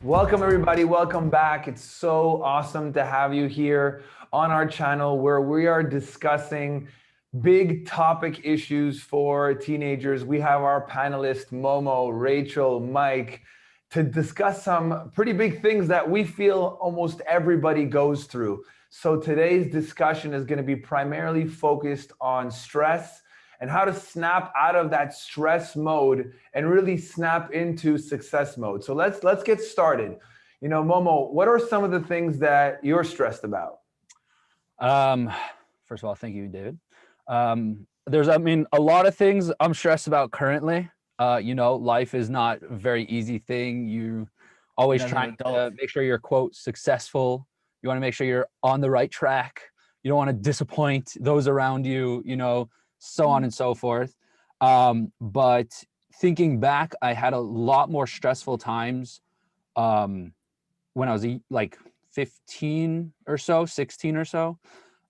Welcome everybody, welcome back. It's so awesome to have you here on our channel where we are discussing big topic issues for teenagers. We have our panelists, Momo, Rachel, Mike, to discuss some pretty big things that we feel almost everybody goes through. So today's discussion is going to be primarily focused on stress and how to snap out of that stress mode and really snap into success mode. So let's get started. You know, Momo, what are some of the things that you're stressed about? First of all, thank you, David. There's, a lot of things I'm stressed about currently. Life is not a very easy thing. You always trying to make sure you're, quote, successful. You want to make sure you're on the right track. You don't want to disappoint those around you, so on and so forth. But thinking back, I had a lot more stressful times when I was like 15 or so, 16 or so.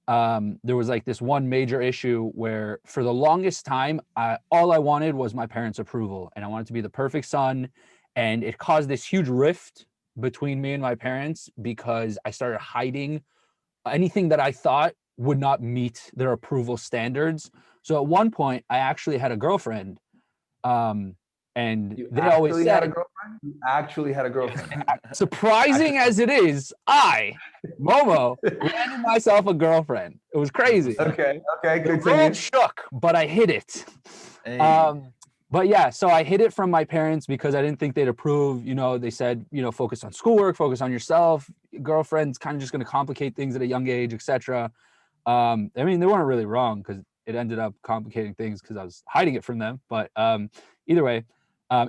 There was like this one major issue where for the longest time, all I wanted was my parents' approval, and I wanted to be the perfect son. And it caused this huge rift between me and my parents because I started hiding anything that I thought would not meet their approval standards. So at one point, I actually had a girlfriend. And they always said, had a girlfriend? You actually had a girlfriend. Surprising as it is, Momo, landed myself a girlfriend. It was crazy. Okay, The world shook, but I hid it. Hey. But yeah, so I hid it from my parents because I didn't think they'd approve. They said, focus on schoolwork, focus on yourself. Girlfriend's kind of just going to complicate things at a young age, etc. They weren't really wrong because it ended up complicating things because I was hiding it from them. But either way,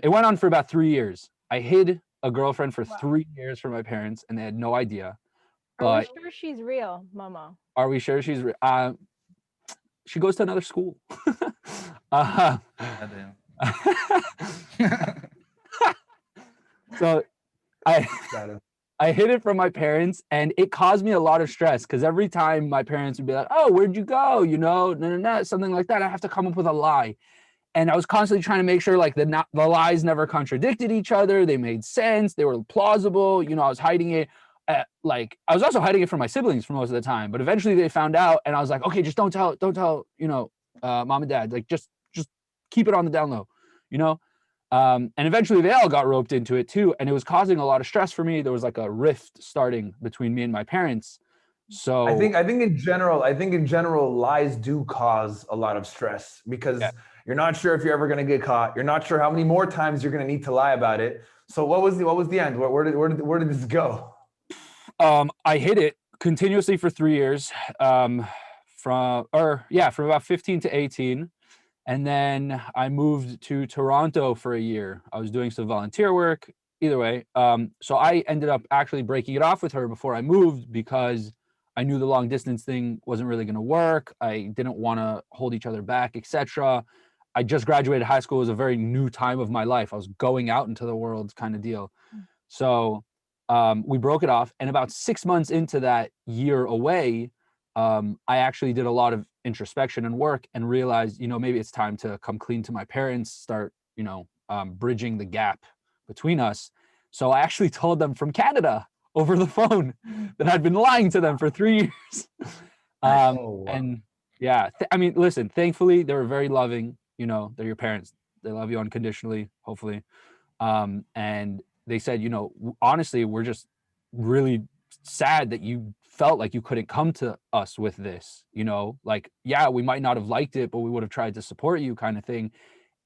it went on for about 3 years. I hid a girlfriend for 3 years from my parents, and they had no idea. But are we sure she's real, Momo? Are we sure she's real? She goes to another school. So I hid it from my parents, and it caused me a lot of stress because every time my parents would be like, "Oh, where'd you go?" Something like that. I have to come up with a lie. And I was constantly trying to make sure like the lies never contradicted each other. They made sense. They were plausible. I was hiding it. I was also hiding it from my siblings for most of the time. But eventually they found out, and I was like, okay, just don't tell, mom and dad. Like just keep it on the down low, And eventually they all got roped into it too, and it was causing a lot of stress for me. There was like a rift starting between me and my parents. So I think in general, lies do cause a lot of stress because you're not sure if you're ever going to get caught. You're not sure how many more times you're going to need to lie about it. So what was the end? Where did this go? I hid it continuously for 3 years, from about 15 to 18. And then I moved to Toronto for a year. I was doing some volunteer work. Either way, so I ended up actually breaking it off with her before I moved because I knew the long distance thing wasn't really going to work. I didn't want to hold each other back, etc. I just graduated high school. It was a very new time of my life. I was going out into the world kind of deal. So we broke it off. And about 6 months into that year away, I actually did a lot of introspection and work and realized, maybe it's time to come clean to my parents, start, bridging the gap between us. So I actually told them from Canada over the phone that I'd been lying to them for 3 years. Wow. And yeah, listen, thankfully they were very loving. They're your parents. They love you unconditionally, hopefully. And they said, honestly, we're just really sad that you felt like you couldn't come to us with this, we might not have liked it, but we would have tried to support you kind of thing.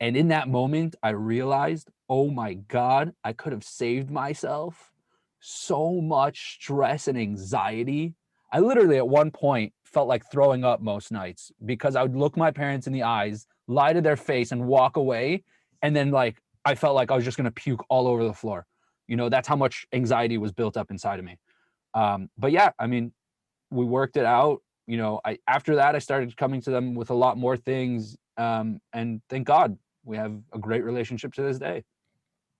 And in that moment, I realized, oh my God, I could have saved myself so much stress and anxiety. I literally at one point felt like throwing up most nights because I would look my parents in the eyes, lie to their face and walk away. And then I felt like I was just going to puke all over the floor. That's how much anxiety was built up inside of me. But yeah, we worked it out. After that, I started coming to them with a lot more things. And thank God we have a great relationship to this day.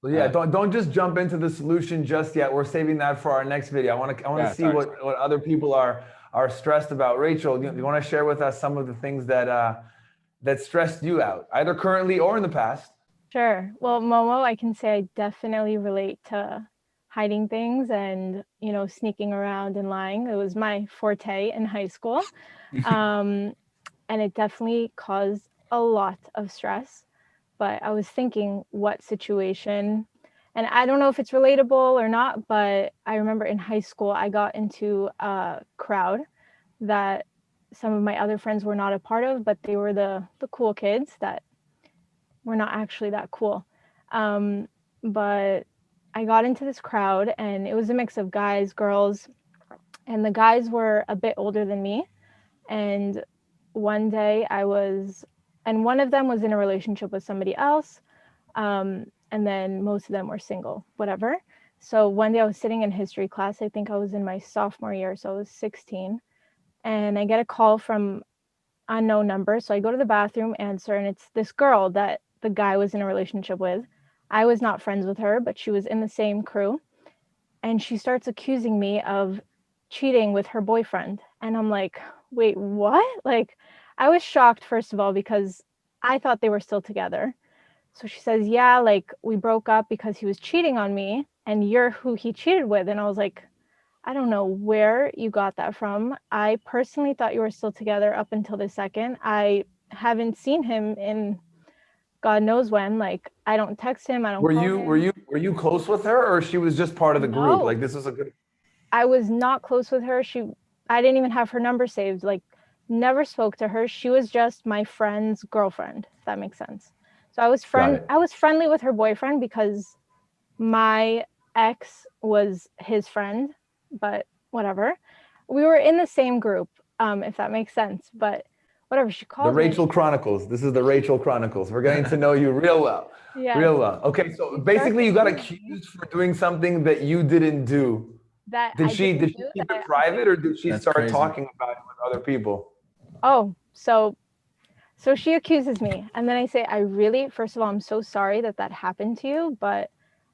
Well, yeah, don't just jump into the solution just yet. We're saving that for our next video. I want to see what other people are stressed about. Rachel, you want to share with us some of the things that stressed you out, either currently or in the past? Sure. Well, Momo, I can say I definitely relate to hiding things and, sneaking around and lying. It was my forte in high school. And it definitely caused a lot of stress. But I was thinking what situation, and I don't know if it's relatable or not, but I remember in high school, I got into a crowd that some of my other friends were not a part of, but they were the cool kids that were not actually that cool. But I got into this crowd and it was a mix of guys, girls, and the guys were a bit older than me. And one day and one of them was in a relationship with somebody else. And then most of them were single, whatever. So one day I was sitting in history class. I think I was in my sophomore year, so I was 16. And I get a call from unknown number. So I go to the bathroom, answer, and it's this girl that the guy was in a relationship with. I was not friends with her, but she was in the same crew. And she starts accusing me of cheating with her boyfriend. And I'm like, wait, what? Like, I was shocked, first of all, because I thought they were still together. So she says, yeah, like we broke up because he was cheating on me and you're who he cheated with. And I was like, I don't know where you got that from. I personally thought you were still together up until this second. I haven't seen him in God knows when. Like, I don't text him, I don't Were call you were him. you were you close with her, or she was just part of the group? No, Like this was a good. I was not close with her. I didn't even have her number saved. Like, never spoke to her. She was just my friend's girlfriend, if that makes sense. So Got it. I was friendly with her boyfriend because my ex was his friend, but whatever. We were in the same group, if that makes sense. But whatever, she The calls me. Rachel Chronicles. This is the Rachel Chronicles. We're getting to know you real well. Yes. Real well. Okay, so She starts basically you got accusing me accused for doing something that you didn't do. that Did I she didn't did she do keep it that. private, or did she That's start crazy. talking about it with other people? Oh, so she accuses me, and then I say, I really, first of all, I'm so sorry that that happened to you, but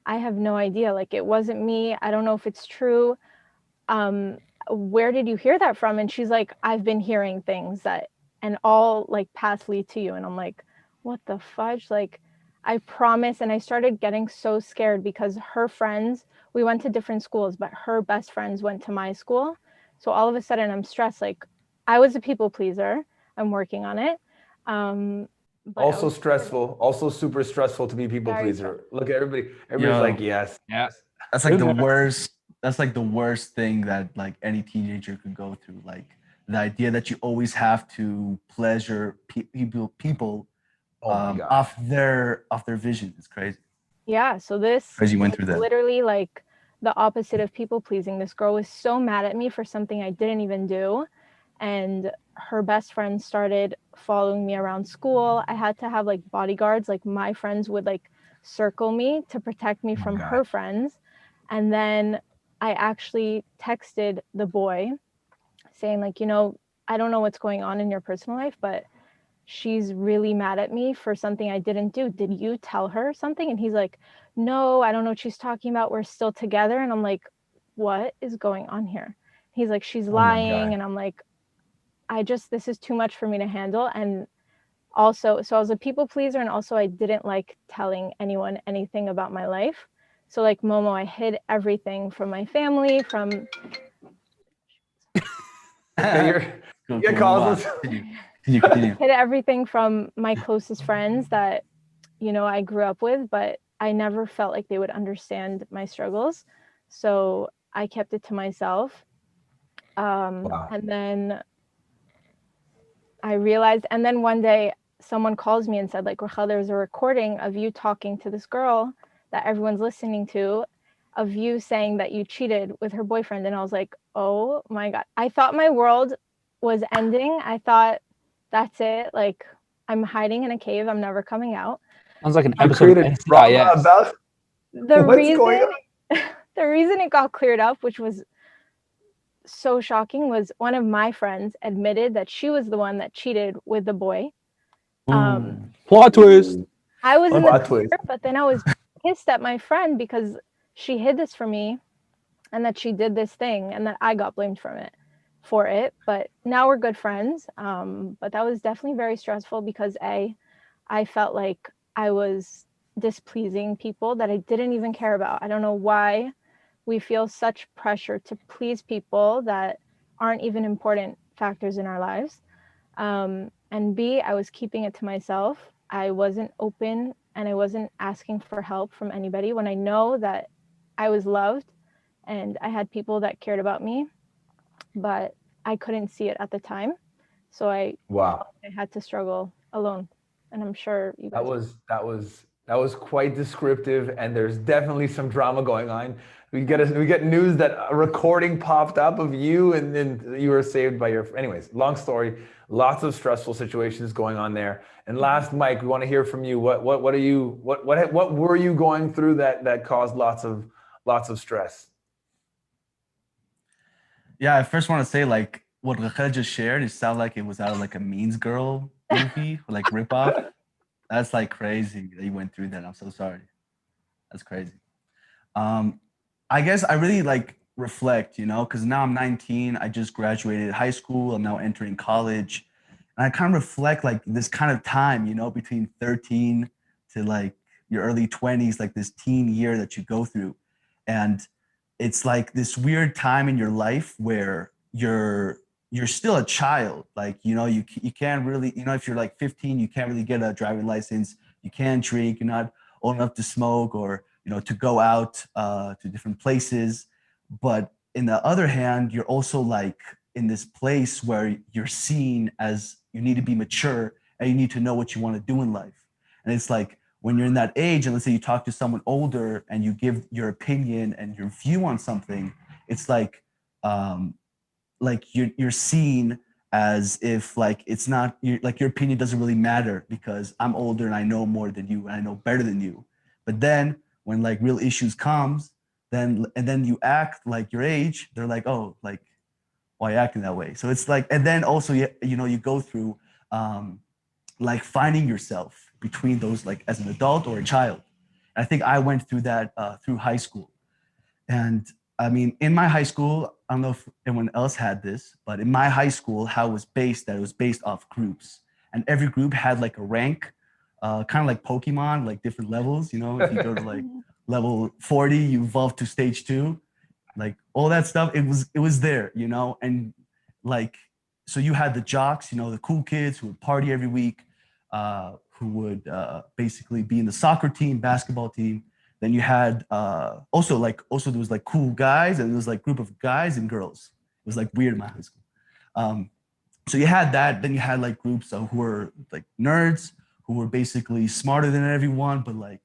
I have no idea. Like, it wasn't me. I don't know if it's true. Where did you hear that from? And she's like, I've been hearing things that, and all like paths lead to you. And I'm like, what the fudge? Like, I promise. And I started getting so scared because her friends, we went to different schools, but her best friends went to my school. So all of a sudden I'm stressed. Like, I was a people pleaser. I'm working on it. But I Also was stressful, also super stressful to be people very pleaser. Look, everybody's Yo, like, yes. Yeah. that's like Been the there. worst. That's like the worst thing that like any teenager could go through. Like the idea that you always have to pleasure people Oh my God. off their vision. It's crazy. Yeah, so this Crazy you went was through that. literally like the opposite of people pleasing. This girl was so mad at me for something I didn't even do. And her best friend started following me around school. I had to have like bodyguards, like my friends would like circle me to protect me Oh from God. her friends. And then I actually texted the boy saying, like, I don't know what's going on in your personal life, but she's really mad at me for something I didn't do. Did you tell her something? And he's like, no, I don't know what she's talking about. We're still together. And I'm like, what is going on here? He's like, she's Oh my lying. God. And I'm like, this is too much for me to handle. And also, so I was a people pleaser. And also, I didn't like telling anyone anything about my life. So, like Momo, I hid everything from my family, from. Okay, you're Cool, get cool. calls. Continue. Hid everything from my closest friends that I grew up with, but I never felt like they would understand my struggles. So I kept it to myself. Wow. And then I realized, and then one day someone calls me and said, like, Rachel, there's a recording of you talking to this girl that everyone's listening to, of you saying that you cheated with her boyfriend. And I was like, oh my God. I thought my world was ending. I thought, that's it. Like, I'm hiding in a cave. I'm never coming out. Sounds like an You episode of created drama NCIS. about The what's going on. the reason it got cleared up, which was so shocking, was one of my friends admitted that she was the one that cheated with the boy. Plot twist. I was in the Plot twist. picture, but then I was pissed at my friend because she hid this from me and that she did this thing and that I got blamed for it. But now we're good friends. But that was definitely very stressful because I felt like I was displeasing people that I didn't even care about. I don't know why we feel such pressure to please people that aren't even important factors in our lives. And B, I was keeping it to myself. I wasn't open and I wasn't asking for help from anybody when I know that I was loved and I had people that cared about me, but I couldn't see it at the time. So I had to struggle alone. And I'm sure you guys. That was quite descriptive, and there's definitely some drama going on. We get news that a recording popped up of you, and then you were saved by your. Anyways, long story. Lots of stressful situations going on there. And last, Mike, we want to hear from you. What were you going through that caused lots of stress? Yeah, I first want to say, like, what Rachel just shared, it sounded like it was out of like a Mean Girl movie, like ripoff. That's like crazy that you went through that. I'm so sorry. That's crazy. I guess I really like reflect, you know, because now I'm 19. I just graduated high school. I'm now entering college. And I kind of reflect like this kind of time, you know, between 13 to like your early 20s, like this teen year that you go through. And it's like this weird time in your life where you're still a child. Like, you know, you can't really, you know, if you're like 15, you can't really get a driving license. You can't drink. You're not old enough to smoke or, you know, to go out to different places. But in the other hand, you're also like in this place where you're seen as you need to be mature and you need to know what you want to do in life. And it's like when you're in that age, and let's say you talk to someone older and you give your opinion and your view on something, it's like you're seen as if like it's not like your opinion doesn't really matter because I'm older and I know more than you and I know better than you. But then when like real issues comes, then you act like your age, they're like, oh, like why are you acting that way? So it's like, and then also you know you go through like finding yourself between those, like as an adult or a child. And I think I went through that through high school. And I mean, in my high school, I don't know if anyone else had this, but in my high school, how it was based off groups. And every group had like a rank, kind of like Pokemon, like different levels. You know, if you go to like level 40, you evolve to stage 2, like all that stuff. It was there, you know, and like, so you had the jocks, you know, the cool kids who would party every week, who would basically be in the soccer team, basketball team. Then you had also there was like cool guys, and there was like group of guys and girls. It was like weird in my high school. So you had that. Then you had like groups who were like nerds, who were basically smarter than everyone, but like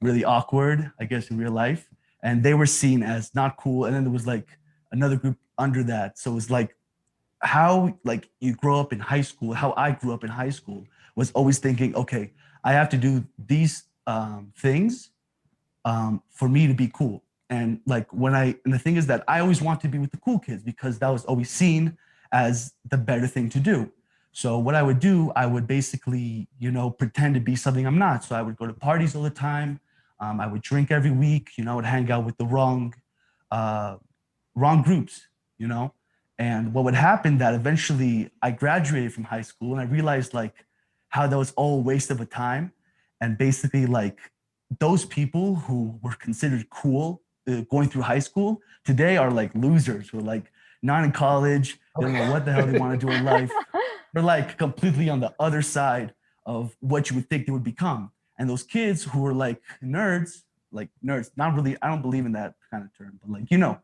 really awkward, I guess, in real life. And they were seen as not cool. And then there was like another group under that. So it was like how like you grow up in high school, how I grew up in high school was always thinking, okay, I have to do these things for me to be cool. And like and the thing is that I always want to be with the cool kids because that was always seen as the better thing to do. So what I would do, I would basically, you know, pretend to be something I'm not. So I would go to parties all the time. I would drink every week, you know, I would hang out with the wrong groups, you know. And what would happen that eventually I graduated from high school and I realized like how that was all a waste of a time. And basically like those people who were considered cool going through high school today are like losers who are like not in college. They don't know what the hell they want to do in life. They're like completely on the other side of what you would think they would become. And those kids who were like nerds, not really, I don't believe in that kind of term, but like, you know,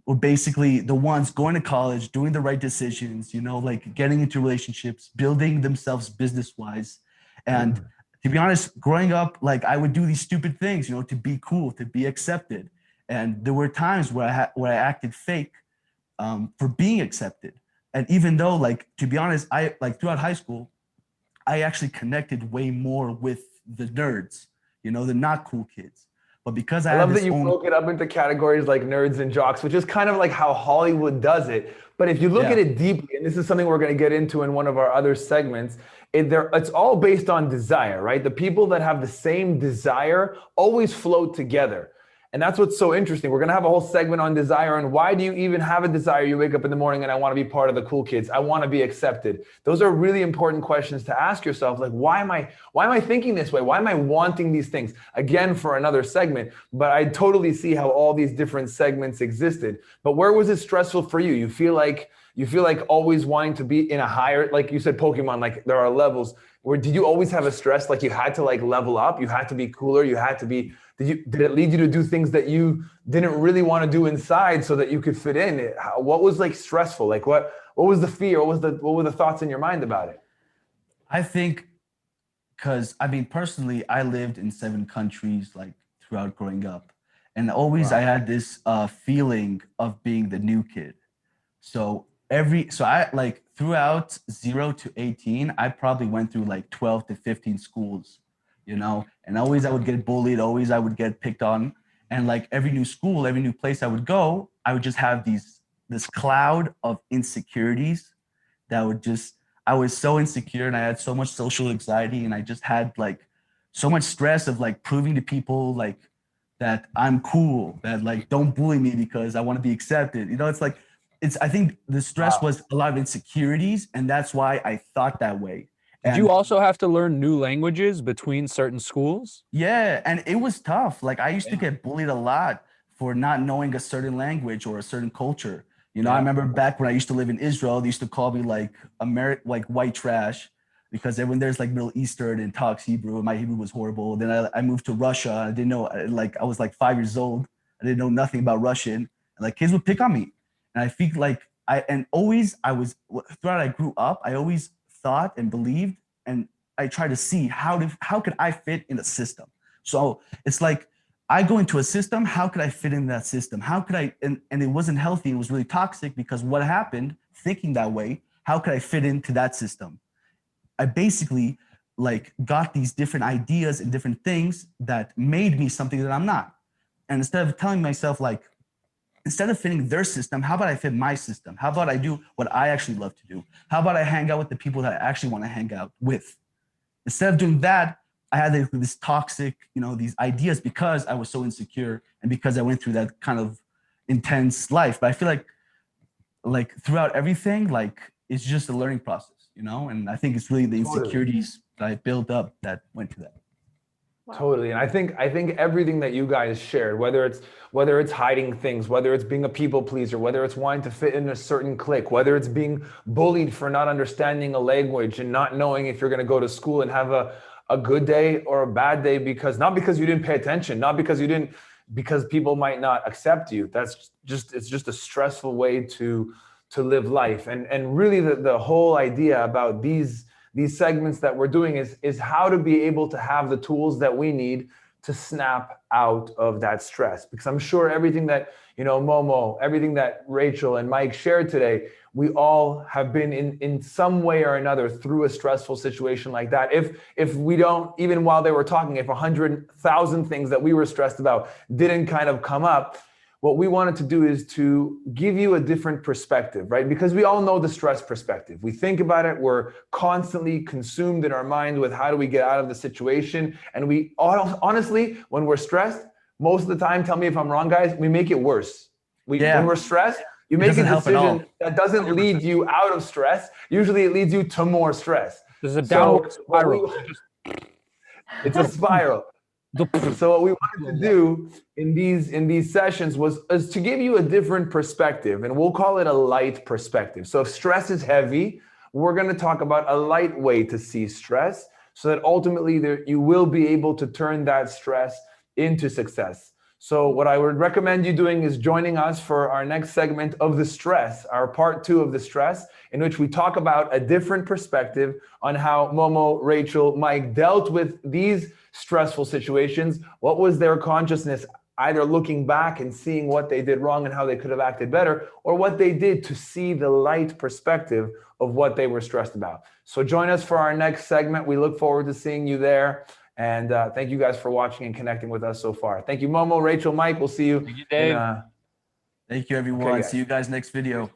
were basically the ones going to college, doing the right decisions, you know, like getting into relationships, building themselves business-wise. And to be honest, growing up, like I would do these stupid things, you know, to be cool, to be accepted. And there were times where I acted fake for being accepted. And even though, like, to be honest, I like throughout high school, I actually connected way more with the nerds, you know, the not cool kids. But because I love that you broke it up into categories like nerds and jocks, which is kind of like how Hollywood does it. But if you look at it deeply, and this is something we're going to get into in one of our other segments, it's all based on desire, right? The people that have the same desire always float together. And that's what's so interesting. We're going to have a whole segment on desire and why do you even have a desire? You wake up in the morning and I want to be part of the cool kids. I want to be accepted. Those are really important questions to ask yourself. Like, why am I thinking this way? Why am I wanting these things? Again, for another segment, but I totally see how all these different segments existed. But where was it stressful for you? You feel like always wanting to be in a higher, like you said, Pokemon, like there are levels. Where did you always have a stress? Like you had to like level up, you had to be cooler, you had to be, did it lead you to do things that you didn't really want to do inside so that you could fit in? What was like stressful? Like what was the fear? What were the thoughts in your mind about it? I think, because I mean, personally, I lived in 7 countries like throughout growing up. And always I had this feeling of being the new kid. So I like throughout 0 to 18, I probably went through like 12 to 15 schools, you know, and always I would get bullied, always I would get picked on. And like every new school, every new place I would go, I would just have this cloud of insecurities that I was so insecure and I had so much social anxiety and I just had like so much stress of like proving to people like that I'm cool, that like don't bully me because I want to be accepted. You know, it's like, I think the stress was a lot of insecurities, and that's why I thought that way. Did you also have to learn new languages between certain schools? Yeah, and it was tough. Like I used to get bullied a lot for not knowing a certain language or a certain culture. You know, I remember back when I used to live in Israel, they used to call me like like white trash, because when there's like Middle Eastern and talks Hebrew, and my Hebrew was horrible. Then I moved to Russia. I didn't know, like I was like 5 years old. I didn't know nothing about Russian, and like kids would pick on me. And I think like throughout I grew up, I always thought and believed, and I tried to see how could I fit in a system. So it's like I go into a system, how could I fit in that system? How could I, and it wasn't healthy, it was really toxic, because what happened, thinking that way, how could I fit into that system? I basically like got these different ideas and different things that made me something that I'm not. And instead of telling myself like, instead of fitting their system, how about I fit my system? How about I do what I actually love to do? How about I hang out with the people that I actually want to hang out with? Instead of doing that, I had this toxic, you know, these ideas because I was so insecure and because I went through that kind of intense life. But I feel like throughout everything, like it's just a learning process, you know? And I think it's really the insecurities that I built up that went to that. Wow. Totally. And I think everything that you guys shared, whether it's hiding things, whether it's being a people pleaser, whether it's wanting to fit in a certain clique, whether it's being bullied for not understanding a language and not knowing if you're going to go to school and have a good day or a bad day, not because you didn't pay attention, not because because people might not accept you. It's just a stressful way to live life. And really the whole idea about these segments that we're doing is how to be able to have the tools that we need to snap out of that stress. Because I'm sure everything that, Momo, everything that Rachel and Mike shared today, we all have been in some way or another through a stressful situation like that. If we don't, even while they were talking, if 100,000 things that we were stressed about didn't kind of come up, what we wanted to do is to give you a different perspective, right? Because we all know the stress perspective. We think about it. We're constantly consumed in our mind with how do we get out of the situation. And we honestly, when we're stressed, most of the time, tell me if I'm wrong, guys, we make it worse. When we're stressed, you make a decision that doesn't lead you out of stress. Usually it leads you to more stress. There's a downward spiral. It's a spiral. So what we wanted to do in these sessions is to give you a different perspective, and we'll call it a light perspective. So if stress is heavy, we're going to talk about a light way to see stress, so that ultimately you will be able to turn that stress into success. So what I would recommend you doing is joining us for our next segment of the stress, our part 2 of the stress, in which we talk about a different perspective on how Momo, Rachel, Mike dealt with these stressful situations. What was their consciousness, either looking back and seeing what they did wrong and how they could have acted better, or what they did to see the light perspective of what they were stressed about. So join us for our next segment. We look forward to seeing you there. And thank you guys for watching and connecting with us so far. Thank you, Momo, Rachel, Mike. We'll see you. Thank you, Dave. Thank you, everyone. See you guys next video.